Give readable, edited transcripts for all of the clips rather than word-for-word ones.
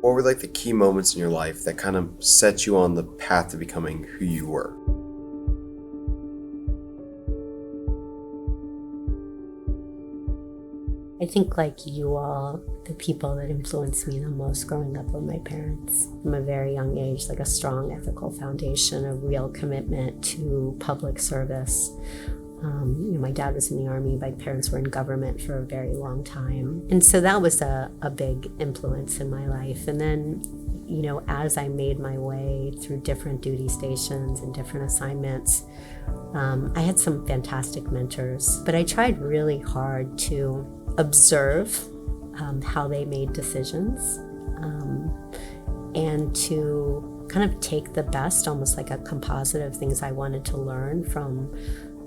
What were like the key moments in your life that kind of set you on the path to becoming who you were? I think like you all, the people that influenced me the most growing up were my parents. From a very young age, like a strong ethical foundation, a real commitment to public service. My dad was in the Army, my parents were in government for a very long time. And so that was a big influence in my life. And then, as I made my way through different duty stations and different assignments, I had some fantastic mentors, but I tried really hard to observe how they made decisions and to kind of take the best, almost like a composite of things I wanted to learn from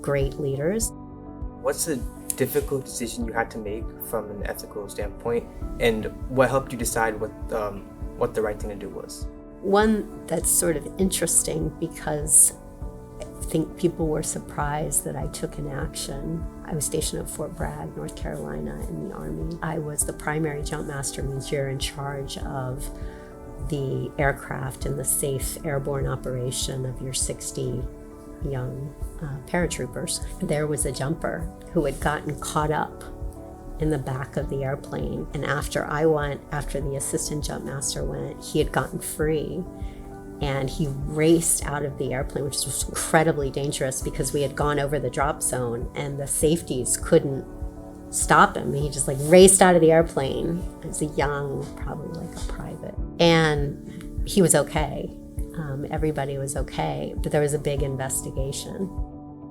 great leaders. What's a difficult decision you had to make from an ethical standpoint, and what helped you decide what the right thing to do was? One that's sort of interesting because I think people were surprised that I took an action. I was stationed at Fort Bragg, North Carolina in the Army. I was the primary jump master, means you're in charge of the aircraft and the safe airborne operation of your 60 young paratroopers. There was a jumper who had gotten caught up in the back of the airplane, and after the assistant jump master went, he had gotten free. And he raced out of the airplane, which was incredibly dangerous because we had gone over the drop zone and the safeties couldn't stop him. He just raced out of the airplane as a young, probably like a private. And he was okay. Everybody was okay, but there was a big investigation.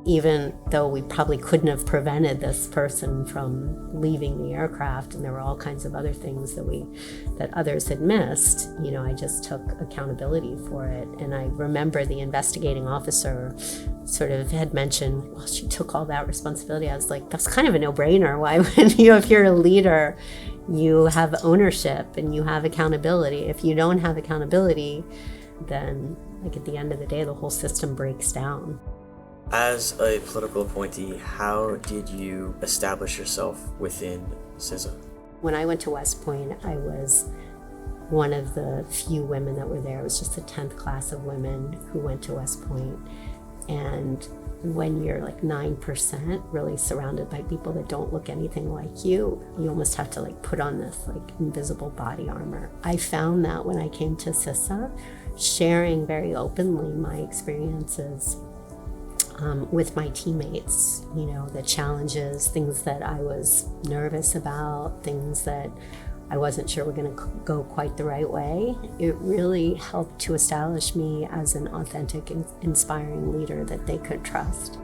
Even though we probably couldn't have prevented this person from leaving the aircraft, and there were all kinds of other things that others had missed, I just took accountability for it. And I remember the investigating officer sort of had mentioned, well, she took all that responsibility. I was like, that's kind of a no-brainer. Why wouldn't you? If you're a leader, you have ownership and you have accountability. If you don't have accountability, then at the end of the day, the whole system breaks down. As a political appointee, how did you establish yourself within CISA? When I went to West Point, I was one of the few women that were there. It was just the 10th class of women who went to West Point. And when you're 9% really surrounded by people that don't look anything like you almost have to put on this invisible body armor. I found that when I came to CISA, sharing very openly my experiences with my teammates, the challenges, things that I was nervous about, things that I wasn't sure were going to go quite the right way. It really helped to establish me as an authentic, inspiring leader that they could trust.